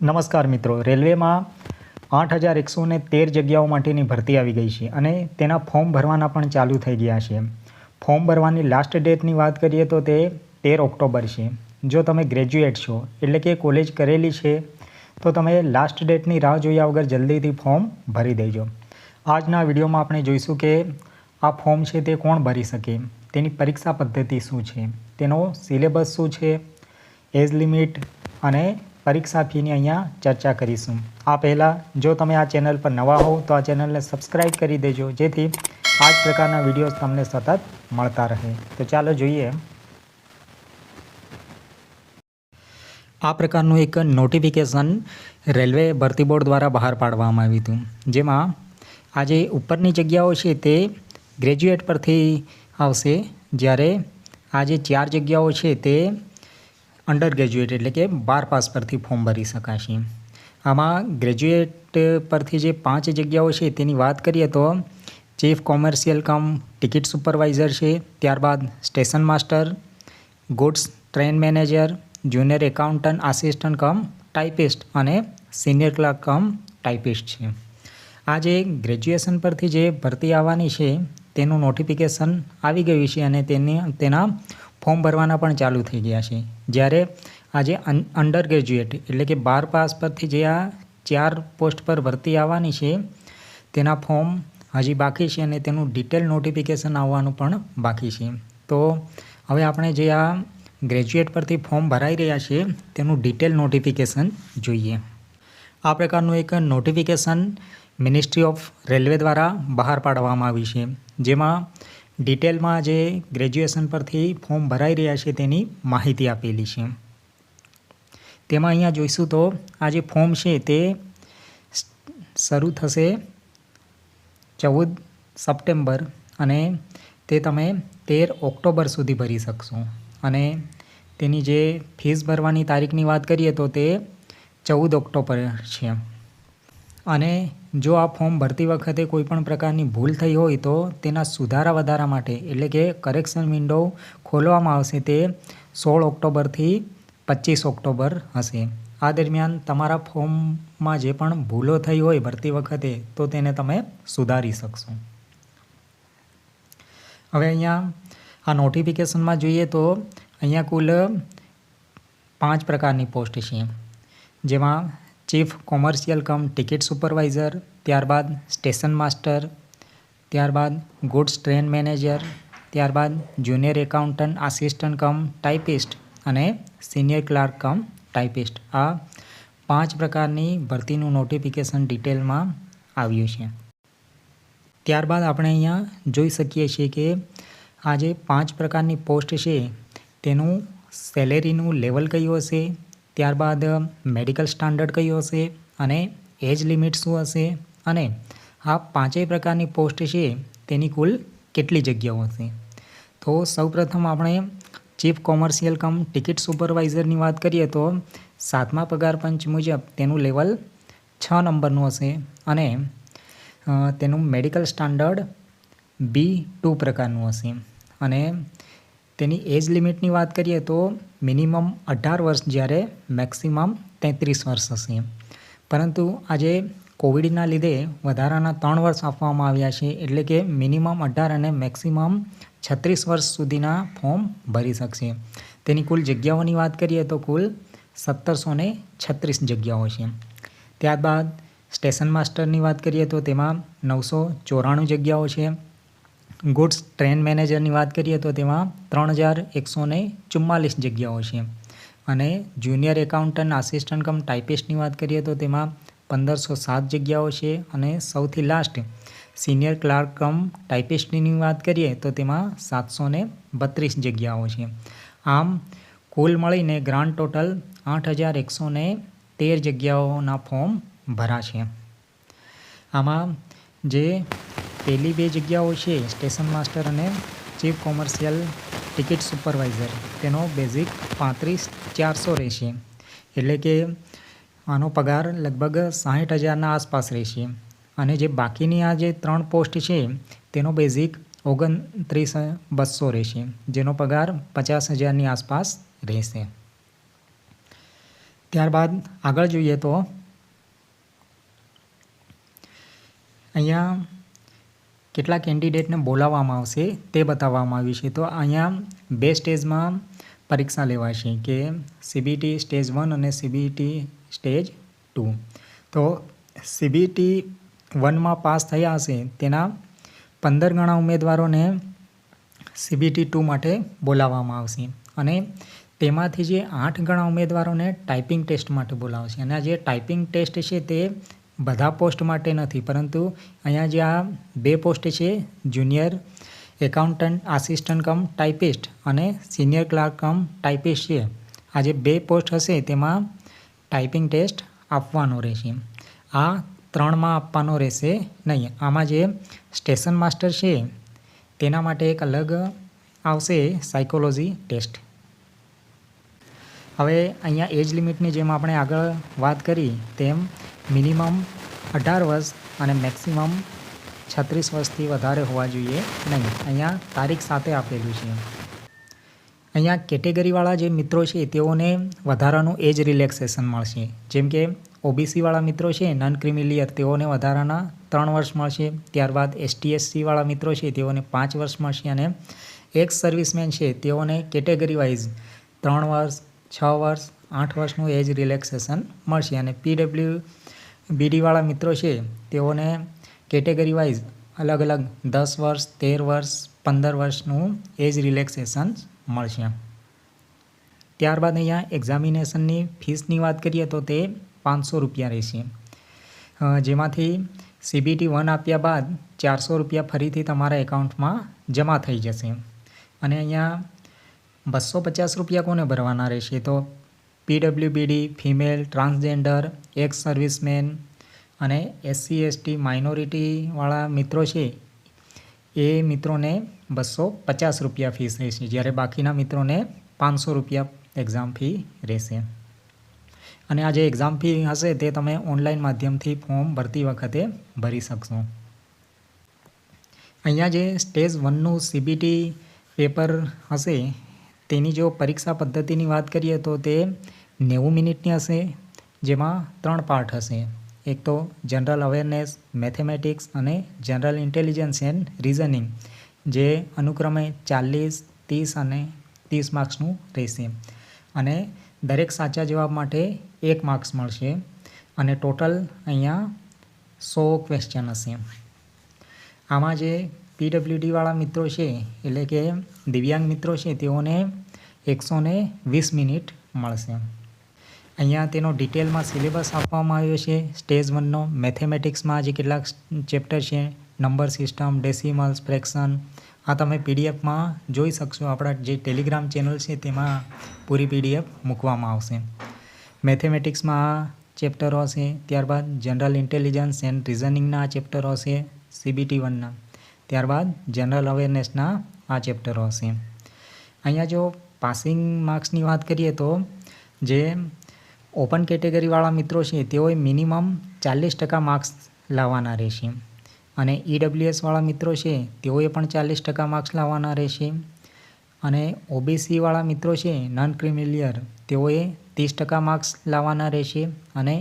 નમસ્કાર મિત્રો, રેલવેમાં 8,113 જગ્યાઓ માટેની ભરતી આવી ગઈ છે અને તેના ફોર્મ ભરવાના પણ ચાલુ થઈ ગયા છે. ફોર્મ ભરવાની લાસ્ટ ડેટની વાત કરીએ તો તે 13 ઓક્ટોબર છે. જો તમે ગ્રેજ્યુએટ છો એટલે કે કોલેજ કરેલી છે તો તમે લાસ્ટ ડેટની રાહ જોયા વગર જલ્દીથી ફોર્મ ભરી દેજો. આજના વિડીયોમાં આપણે જોઈશું કે આ ફોર્મ છે તે કોણ ભરી શકે, તેની પરીક્ષા પદ્ધતિ શું છે, તેનો સિલેબસ શું છે, એજ લિમિટ અને પરીક્ષા ફીની અહીંયા ચર્ચા કરીશું. આ પહેલાં જો તમે આ ચેનલ પર નવા હો તો આ ચેનલને સબસ્ક્રાઈબ કરી દેજો, જેથી આ જ પ્રકારના વિડીયોઝ તમને સતત મળતા રહે. તો ચાલો જોઈએ. આ પ્રકારનું એક નોટિફિકેશન રેલવે ભરતી બોર્ડ દ્વારા બહાર પાડવામાં આવ્યું હતું, જેમાં આ જે ઉપરની જગ્યાઓ છે તે ગ્રેજ્યુએટ પરથી આવશે, જ્યારે આ જે 4 જગ્યાઓ છે તે અંડર ગ્રેજ્યુએટ એટલે કે 12 પાસ પરથી ફોર્મ ભરી શકાશે. આમાં ગ્રેજ્યુએટ પરથી જે 5 જગ્યાઓ છે તેની વાત કરીએ તો ચીફ કોમર્શિયલ કમ ટિકિટ સુપરવાઇઝર છે, ત્યારબાદ station master, goods train manager, junior accountant assistant કમ ટાઈપિસ્ટ અને સિનિયર ક્લાર્ક કમ ટાઈપિસ્ટ છે. આ જે ગ્રેજ્યુએશન પરથી જે ભરતી આવવાની છે તેનું નોટિફિકેશન આવી ગયું છે અને તેના ફોર્મ ભરવાના પણ ચાલુ થઈ ગયા છે. જ્યારે આજે અંડર ગ્રેજ્યુએટ એટલે કે 12 પાસ પરથી જે આ 4 પોસ્ટ પર ભરતી આવવાની છે તેના ફોર્મ હજી બાકી છે અને તેનું ડિટેલ નોટિફિકેશન આવવાનું પણ બાકી છે. તો હવે આપણે જે આ ગ્રેજ્યુએટ પરથી ફોર્મ ભરાઈ રહ્યા છે તેનું ડિટેલ નોટિફિકેશન જોઈએ. આ પ્રકારનું એક નોટિફિકેશન મિનિસ્ટ્રી ઓફ રેલવે દ્વારા બહાર પાડવામાં આવ્યું છે, જેમાં ડિટેલમાં જે ગ્રેજ્યુએશન પરથી ફોર્મ ભરાઈ રહ્યા છે તેની માહિતી આપેલી છે. તેમાં અહીંયા જોઈશું તો આ જે ફોર્મ છે તે શરૂ થશે 14 સપ્ટેમ્બર અને તે તમે 13 ઓક્ટોબર સુધી ભરી શકશો. અને તેની જે ફીસ ભરવાની તારીખની વાત કરીએ તો તે 14 ઓક્ટોબર છે. અને જો આ ફોર્મ ભરતી વખતે કોઈપણ પ્રકારની ભૂલ થઈ હોય તો તેના સુધારા વધારા માટે એટલે કે કરેક્શન વિન્ડો ખોલવામાં આવશે, તે 16 ઓક્ટોબરથી 25 ઓક્ટોબર હશે. આ દરમિયાન તમારા ફોર્મમાં જે પણ ભૂલો થઈ હોય ભરતી વખતે તો તેને તમે સુધારી શકશો. હવે અહીંયા આ નોટિફિકેશનમાં જોઈએ તો અહીંયા કુલ 5 પ્રકારની પોસ્ટ છે, જેમાં ચીફ કોમર્શિયલ કમ ટિકિટ સુપરવાઇઝર, ત્યારબાદ સ્ટેશન માસ્ટર, ત્યારબાદ ગુડ્સ ટ્રેન મેનેજર, ત્યારબાદ જુનિયર એકાઉન્ટન્ટ આસિસ્ટન્ટ કમ ટાઈપિસ્ટ અને સિનિયર ક્લાર્ક કમ ટાઈપિસ્ટ. આ 5 પ્રકારની ભરતીનું નોટિફિકેશન ડિટેલમાં આવ્યું છે. ત્યારબાદ આપણે અહીંયા જોઈ શકીએ છીએ કે આ જે 5 પ્રકારની પોસ્ટ છે તેનું સેલેરીનું લેવલ કયું હશે, ત્યારબાદ મેડિકલ સ્ટાન્ડર્ડ કયું હશે અને એજ લિમિટ શું હશે, અને આ 5 પ્રકારની પોસ્ટ છે તેની કુલ કેટલી જગ્યાઓ હશે. તો સૌપ્રથમ આપણે ચીફ કોમર્શિયલ કમ ટિકિટ સુપરવાઇઝરની વાત કરીએ તો 7મા પગાર પંચ મુજબ તેનું લેવલ 6 નંબરનું હશે અને તેનું મેડિકલ સ્ટાન્ડર્ડ B2 પ્રકારનું હશે. અને તેની એજ લિમિટની વાત કરીએ તો મિનિમમ 18 વર્ષ જ્યારે મેક્સિમમ 33 વર્ષ હશે. પરંતુ આજે કોવિડના લીધે વધારાના 3 વર્ષ આપવામાં આવ્યા છે, એટલે કે મિનિમમ 18 અને મેક્સિમમ 36 વર્ષ સુધીના ફોર્મ ભરી શકશે. તેની કુલ જગ્યાઓની વાત કરીએ તો કુલ 1736 જગ્યાઓ છે. ત્યારબાદ સ્ટેશન માસ્ટરની વાત કરીએ તો તેમાં 994 જગ્યાઓ છે. ગુડ્સ ટ્રેન મેનેજરની વાત કરીએ તો તેમાં 3144 જગ્યાઓ છે. અને જુનિયર એકાઉન્ટન્ટ આસિસ્ટન્ટ કમ ટાઈપિસ્ટની વાત કરીએ તો તેમાં 1507 જગ્યાઓ છે. અને સૌથી લાસ્ટ સિનિયર ક્લાર્ક કમ ટાઈપિસ્ટની વાત કરીએ તો તેમાં 732 જગ્યાઓ છે. આમ કુલ મળીને ગ્રાન્ડ ટોટલ 8,113 જગ્યાઓના ફોર્મ ભરાશે. આમાં જે પહેલી 2 જગ્યાઓ છે સ્ટેશન માસ્ટર અને ચીફ કોમર્શિયલ ટિકિટ સુપરવાઇઝર, તેનો બેઝિક 35,400 રહેશે, એટલે કે આનો પગાર લગભગ 60,000ના આસપાસ રહેશે. અને જે બાકીની આ જે 3 પોસ્ટ છે તેનો બેઝિક 29,200 રહેશે, જેનો પગાર 50,000ની આસપાસ રહેશે. ત્યારબાદ આગળ જોઈએ તો અહીંયા કેટલા કેન્ડિડેટને બોલાવવામાં આવશે તે બતાવવામાં આવ્યું છે. તો અહીંયા 2 સ્ટેજમાં પરીક્ષા લેવાશે કે CBT સ્ટેજ 1 અને CBT સ્ટેજ 2. તો CBT 1માં પાસ થયા હશે તેના 15 ગણા ઉમેદવારોને CBT 2 માટે બોલાવવામાં આવશે અને તેમાંથી જે 8 ગણા ઉમેદવારોને ટાઈપિંગ ટેસ્ટ માટે બોલાવશે. અને આ જે ટાઈપિંગ ટેસ્ટ છે તે બધા પોસ્ટ માટે નથી, પરંતુ અહીંયા જે આ 2 પોસ્ટ છે જુનિયર એકાઉન્ટન્ટ આસિસ્ટન્ટ કમ ટાઈપિસ્ટ અને સિનિયર ક્લાર્ક કમ ટાઈપિસ્ટ છે. આ જે 2 પોસ્ટ હશે તેમાં ટાઈપિંગ ટેસ્ટ આપવાનો રહેશે. આ 3માં આપવાનો રહેશે નહીં. આમાં જે સ્ટેશન માસ્ટર છે તેના માટે એક અલગ આવશે સાયકોલોજી ટેસ્ટ. હવે અહીંયા એજ લિમિટની જેમ આપણે આગળ વાત કરી તેમ મિનિમમ 18 વર્ષ અને મેક્સિમમ 36 વર્ષથી વધારે હોવા જોઈએ નહીં. અહીંયા તારીખ સાથે આપેલું છે. અહીંયા કેટેગરીવાળા જે મિત્રો છે તેઓને વધારાનું એજ રિલેક્સેશન મળશે. જેમ કે OBC-વાળા મિત્રો છે નોન ક્રિમિલિયર તેઓને વધારાના 3 વર્ષ મળશે. ત્યારબાદ ST/SC-વાળા મિત્રો છે તેઓને 5 વર્ષ મળશે અને એક્સ સર્વિસમેન છે તેઓને કેટેગરી વાઇઝ 3 વર્ષ 6 વર્ષ 8 વર્ષનું એજ રિલેક્સેશન મળશે. અને PWBD-વાળા મિત્રો છે તેઓને કેટેગરી વાઇઝ અલગ અલગ 10 વર્ષ 13 વર્ષ 15 વર્ષનું એજ રિલેક્સેશન મળશે. ત્યારબાદ અહીંયા એક્ઝામિનેશનની ફીસની વાત કરીએ તો તે 500 રૂપિયા રહેશે, જેમાંથી CBT 1 આપ્યા બાદ 400 રૂપિયા ફરીથી તમારા એકાઉન્ટમાં જમા થઈ જશે. અને અહીંયા 250 રૂપિયા કોને ભરવાના રહેશે? તો PWBD, female, transgender, x servicemen અને SC/ST માઇનોરિટીવાળા મિત્રો છે એ મિત્રોને 250 રૂપિયા ફીસ રહેશે, જ્યારે બાકીના મિત્રોને 500 રૂપિયા એક્ઝામ ફી રહેશે. અને આ જે એક્ઝામ ફી હશે તે તમે ઓનલાઈન માધ્યમથી ફોર્મ ભરતી વખતે ભરી શકશો. અહીંયા જે સ્ટેજ 1નું CBT પેપર હશે તેની જો પરીક્ષા પદ્ધતિની વાત કરીએ તો તે 90 મિનિટની હશે, જેમાં 3 પાર્ટ હશે. એક તો જનરલ અવેરનેસ, મેથેમેટિક્સ અને જનરલ ઇન્ટેલિજન્સ એન્ડ રિઝનિંગ, જે અનુક્રમે 40, 30 અને 30 માર્ક્સનું રહેશે. અને દરેક સાચા જવાબ માટે 1 માર્ક્સ મળશે અને ટોટલ અહીંયા 100 ક્વેશ્ચન હશે. આમાં જે PWD-વાળા મિત્રો છે એટલે કે દિવ્યાંગ મિત્રો છે તેઓને 120 મિનિટ મળશે. અહીંયા તેનો ડિટેલમાં સિલેબસ આપવામાં આવ્યો છે. સ્ટેજ 1નો મેથેમેટિક્સમાં જે કેટલાક ચેપ્ટર છે, નંબર સિસ્ટમ, ડેસિમલ્સ, ફ્રેક્શન, આ તમે PDFમાં જોઈ શકશો. આપણા જે ટેલિગ્રામ ચેનલ છે તેમાં પૂરી PDF મૂકવામાં આવશે. મેથેમેટિક્સમાં આ ચેપ્ટરો હશે. ત્યારબાદ જનરલ ઇન્ટેલિજન્સ એન્ડ રિઝનિંગના આ ચેપ્ટરો હશે CBT 1ના. ત્યારબાદ જનરલ અવેરનેસના આ ચેપ્ટરો હશે. અહીંયા જો પાસિંગ માર્ક્સની વાત કરીએ તો જે ઓપન કેટેગરીવાળા મિત્રો છે તેઓએ મિનિમમ 40% માર્ક્સ લાવવાના રહેશે. અને EWS-વાળા મિત્રો છે તેઓએ પણ 40% માર્ક્સ લાવવાના રહેશે. અને OBC-વાળા મિત્રો છે નોન ક્રિમિલિયર તેઓએ 30% માર્ક્સ લાવવાના રહેશે. અને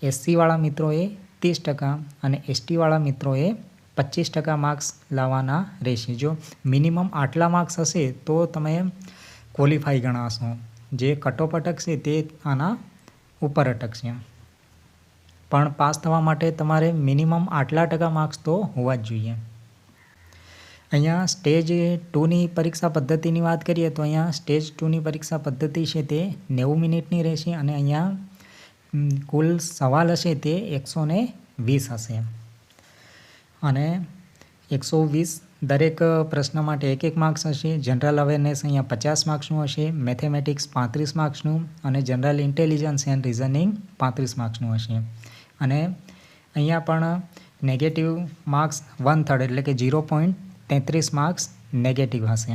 SC-વાળા મિત્રોએ 30% અને ST-વાળા મિત્રોએ 25% માર્ક્સ લાવવાના રહેશે. જો મિનિમમ આટલા માર્ક્સ હશે તો તમે ક્વોલિફાઈ ગણાશો. જે કટઓફ અટકશે તે આના ઉપર અટકશે. પણ પાસ થવા માટે તમારે મિનિમમ આટલા ટકા માર્ક્સ તો હોવા જ જોઈએ. અહીંયા સ્ટેજ 2ની પરીક્ષા પદ્ધતિની વાત કરીએ તો અહીંયા સ્ટેજ 2ની પરીક્ષા પદ્ધતિ છે તે 90 મિનિટની રહેશે. અને અહીંયા કુલ સવાલ હશે તે 120 હશે. અને 120 દરેક પ્રશ્ન માટે 1 માર્ક્સ હશે. જનરલ અવેરનેસ અહીંયા 50 માર્ક્સનું હશે. મેથેમેટિક્સ 35 માર્ક્સનું અને જનરલ ઇન્ટેલિજન્સ એન્ડ રિઝનિંગ 35 માર્ક્સનું હશે. અને અહીંયા પણ નેગેટિવ માર્ક્સ 1/3 એટલે કે 0.33 માર્ક્સ નેગેટિવ હશે.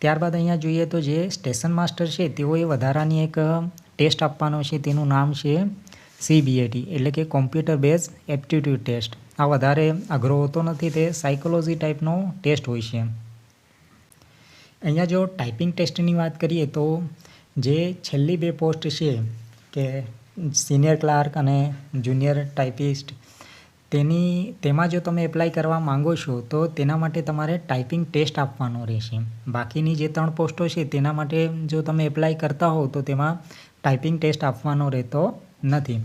ત્યારબાદ અહીંયા જોઈએ તો જે સ્ટેશન માસ્ટર છે તેઓએ વધારાની એક ટેસ્ટ આપવાનો છે. તેનું નામ છે CBAT એટલે કે કોમ્પ્યુટર બેઝ એપ્ટિટ્યૂડ ટેસ્ટ. આ વધારે અઘરો હોતો નથી, તે સાયકોલોજી ટાઈપનો ટેસ્ટ હોય છે. અહીંયા જો ટાઈપિંગ ટેસ્ટની વાત કરીએ તો જે છેલ્લી 2 પોસ્ટ છે કે સિનિયર ક્લાર્ક અને જુનિયર ટાઈપિસ્ટ, તેમાં જો તમે એપ્લાય કરવા માંગો છો તો તેના માટે તમારે ટાઈપિંગ ટેસ્ટ આપવાનો રહેશે. બાકીની જે 3 પોસ્ટો છે તેના માટે જો તમે એપ્લાય કરતા હો તો તેમાં ટાઈપિંગ ટેસ્ટ આપવાનો રહેતો નથી.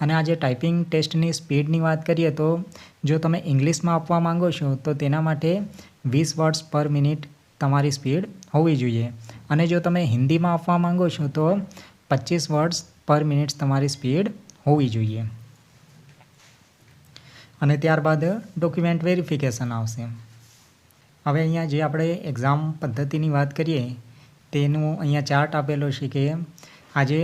અને આ જે ટાઈપિંગ ટેસ્ટની સ્પીડની વાત કરીએ તો જો તમે ઇંગ્લિશમાં આપવા માંગો છો તો તેના માટે 20 વર્ડ્સ પર મિનિટ તમારી સ્પીડ હોવી જોઈએ. અને જો તમે હિન્દીમાં આપવા માંગો છો તો 25 વર્ડ્સ પર મિનિટ તમારી સ્પીડ હોવી જોઈએ. અને ત્યારબાદ ડોક્યુમેન્ટ વેરિફિકેશન આવશે. હવે અહીંયા જે આપણે એક્ઝામ પદ્ધતિની વાત કરીએ તેનું અહીંયા ચાર્ટ આપેલો છે કે આજે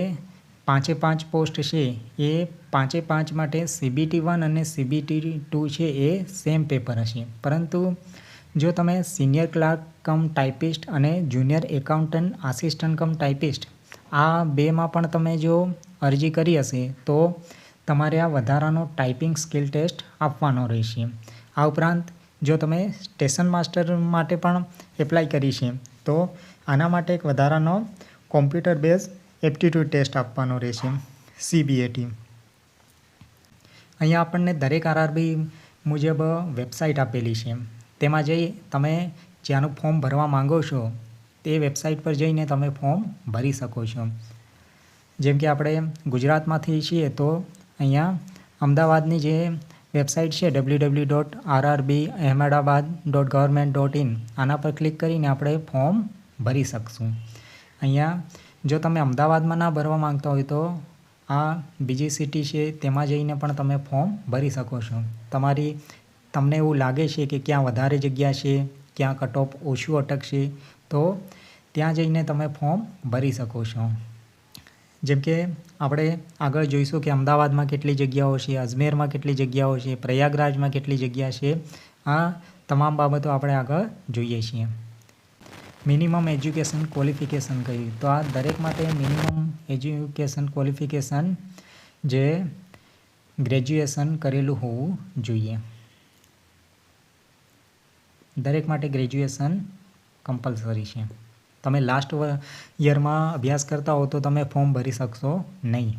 5 પોસ્ટ છે એ 5 માટે CBT1 અને CBT2 છે એ સેમ પેપર હશે. પરંતુ જો તમે સિનિયર ક્લાર્ક કમ ટાઈપિસ્ટ અને જુનિયર એકાઉન્ટન્ટ આસિસ્ટન્ટ કમ ટાઈપિસ્ટ આ બેમાં પણ તમે જો અરજી કરી હશે તો તમારે આ વધારાનો ટાઈપિંગ સ્કિલ ટેસ્ટ આપવાનો રહેશે. આ ઉપરાંત જો તમે સ્ટેશન માસ્ટર માટે પણ એપ્લાય કરી છે તો આના માટે એક વધારાનો કોમ્પ્યુટર બેઝ એપ્ટિટ્યૂડ ટેસ્ટ આપવાનો રહેશે, CBAT. અહીંયા આપણને દરેક RRB મુજબ વેબસાઇટ આપેલી છે. તેમાં જઈ તમે જ્યાંનું ફોર્મ ભરવા માંગો છો તે વેબસાઇટ પર જઈને તમે ફોર્મ ભરી શકો છો. જેમ કે આપણે ગુજરાતમાંથી છીએ તો અહીંયા અમદાવાદની જે વેબસાઇટ છે www.rrbahmedabad.government.in આના પર ક્લિક કરીને આપણે ફોર્મ ભરી શકશું. અહીંયા જો તમે અમદાવાદમાં ના ભરવા માંગતા હોય તો આ બીજી સિટી છે તેમાં જઈને પણ તમે ફોર્મ ભરી શકો છો. તમને એવું લાગે છે કે ક્યાં વધારે જગ્યા છે, ક્યાં કટ ઓફ ઓછું અટકશે તો ત્યાં જઈને તમે ફોર્મ ભરી શકો છો. જેમ કે આપણે આગળ જોઈશું કે અમદાવાદમાં કેટલી જગ્યાઓ છે, અજમેરમાં કેટલી જગ્યાઓ છે, પ્રયાગરાજમાં કેટલી જગ્યા છે. આ તમામ બાબતો આપણે આગળ જોઈએ છીએ. મિનિમમ એજ્યુકેશન ક્વોલિફિકેશન કહ્યું તો આ દરેક માટે મિનિમમ એજ્યુકેશન ક્વોલિફિકેશન જે ગ્રેજ્યુએશન કરેલું હોવું જોઈએ. દરેક માટે ગ્રેજ્યુએશન કમ્પલસરી છે. તમે લાસ્ટ યરમાં અભ્યાસ કરતા હો તો તમે ફોર્મ ભરી શકશો નહીં.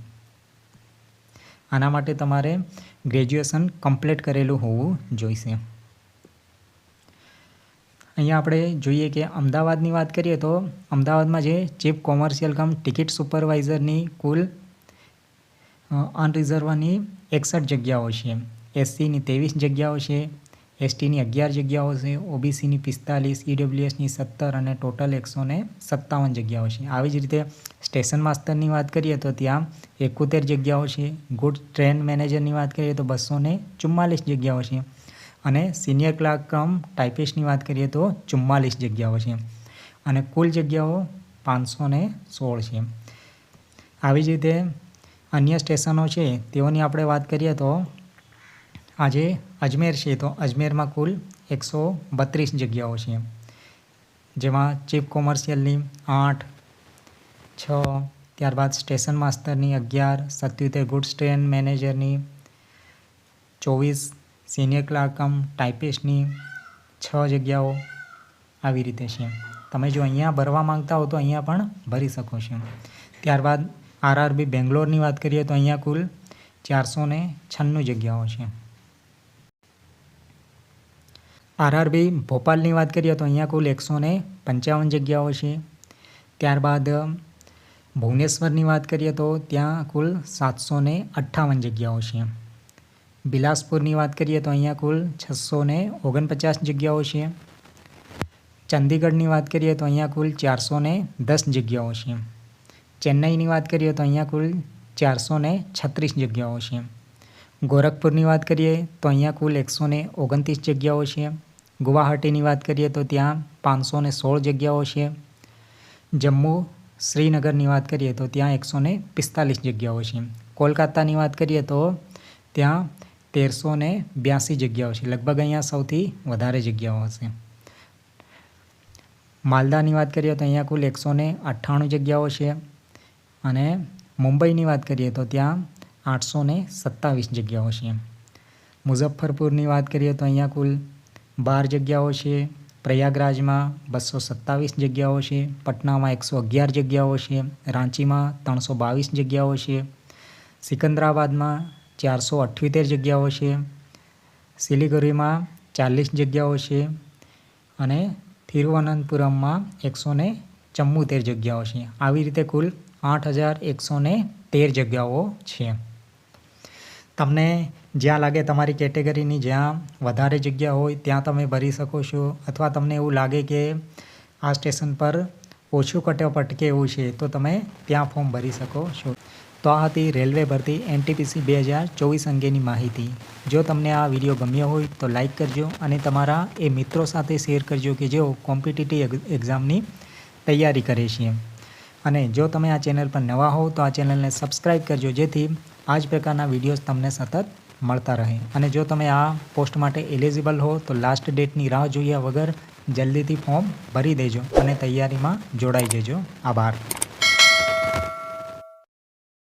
આના માટે તમારે ગ્રેજ્યુએશન કમ્પ્લીટ કરેલું હોવું જોઈશે. અહીંયા આપણે જોઈએ કે અમદાવાદની વાત કરીએ તો અમદાવાદમાં જે ચીફ કોમર્શિયલ કમ ટિકિટ સુપરવાઇઝરની કુલ અનરિઝર્વની 61 જગ્યાઓ છે. SCની 23 જગ્યાઓ છે, STની 11 જગ્યાઓ છે, OBCની 45, EWSની 17 અને ટોટલ 157 જગ્યાઓ છે. આવી જ રીતે સ્ટેશન માસ્ટરની વાત કરીએ તો ત્યાં 71 જગ્યાઓ છે. ગુડ્સ ટ્રેન મેનેજરની વાત કરીએ તો 244 જગ્યાઓ છે. અને સિનિયર ક્લાર્ક કમ ટાઈપિસ્ટની વાત કરીએ તો 44 જગ્યાઓ છે. અને કુલ જગ્યાઓ 516 છે. આવી જ રીતે અન્ય સ્ટેશનો છે તેઓની આપણે વાત કરીએ તો આજે અજમેર છે તો અજમેરમાં કુલ 132 જગ્યાઓ છે. જેમાં ચીફ કોમર્શિયલની 8, 6, ત્યારબાદ સ્ટેશન માસ્ટરની 11, 77 ગુડ્સ ટ્રેન મેનેજરની 24, સિનિયર ક્લાર્ક કમ ટાઈપિસ્ટની 6 જગ્યાઓ આવી રીતે છે. તમે જો અહીંયા ભરવા માંગતા હો તો અહીંયા પણ ભરી શકો છો. ત્યારબાદ RRB બેંગ્લોરની વાત કરીએ તો અહીંયા કુલ 496 જગ્યાઓ છે. RRB ભોપાલની વાત કરીએ તો અહીંયા કુલ 155 જગ્યાઓ છે. ત્યારબાદ ભુવનેશ્વરની વાત કરીએ તો ત્યાં કુલ 758 જગ્યાઓ છે. બિલાસપુરની વાત કરીએ તો અહીંયા કુલ 649 જગ્યાઓ છે. ચંદીગઢની વાત કરીએ તો અહીંયા કુલ 410 જગ્યાઓ છે. ચેન્નઈની વાત કરીએ તો અહીંયા કુલ 436 જગ્યાઓ છે. ગોરખપુરની વાત કરીએ તો અહીંયા કુલ 129 જગ્યાઓ છે. ગુવાહાટીની વાત કરીએ તો ત્યાં 516 જગ્યાઓ છે. જમ્મુ શ્રીનગરની વાત કરીએ તો ત્યાં 145 જગ્યાઓ છે. કોલકાતાની વાત કરીએ તો ત્યાં 1382 જગ્યાઓ છે. લગભગ અહીંયા સૌથી વધારે જગ્યાઓ હશે. માલદાની વાત કરીએ તો અહીંયા કુલ 198 જગ્યાઓ છે. અને મુંબઈની વાત કરીએ તો ત્યાં 827 જગ્યાઓ છે. મુઝફ્ફરપુરની વાત કરીએ તો અહીંયા કુલ 12 જગ્યાઓ છે. પ્રયાગરાજમાં 227 જગ્યાઓ છે, પટનામાં 111 જગ્યાઓ છે, રાંચીમાં 322 જગ્યાઓ છે, સિકંદરાબાદમાં 478 જગ્યાઓ છે, સિલિગુરીમાં 40 જગ્યાઓ છે અને તિરુવનંતપુરમમાં 174 જગ્યાઓ છે. આવી રીતે કુલ 8113 જગ્યાઓ છે. તમને જ્યાં લાગે તમારી કેટેગરીની જ્યાં વધારે જગ્યા હોય ત્યાં તમે ભરી શકો છો, અથવા તમને એવું લાગે કે આ સ્ટેશન પર ઓછું કટઓફ અટકે એવું છે તો તમે ત્યાં ફોર્મ ભરી શકો છો. તો આ હતી રેલવે ભરતી NTPC 2024 અંગેની માહિતી. જો તમને આ વિડીયો ગમ્યો હોય તો લાઈક કરજો અને તમારા એ મિત્રો સાથે શેર કરજો કે જેઓ કોમ્પિટિટિવ એક્ઝામની તૈયારી કરે છે. અને જો તમે આ ચેનલ પર નવા હો તો આ ચેનલને સબસ્ક્રાઈબ કરજો, જેથી આ જ પ્રકારના વિડીયોઝ તમને સતત મળતા રહે. અને જો તમે આ પોસ્ટ માટે એલિજિબલ હો તો લાસ્ટ ડેટની રાહ જોયા વગર જલ્દીથી ફોર્મ ભરી દેજો અને તૈયારીમાં જોડાઈ જજો. આભાર.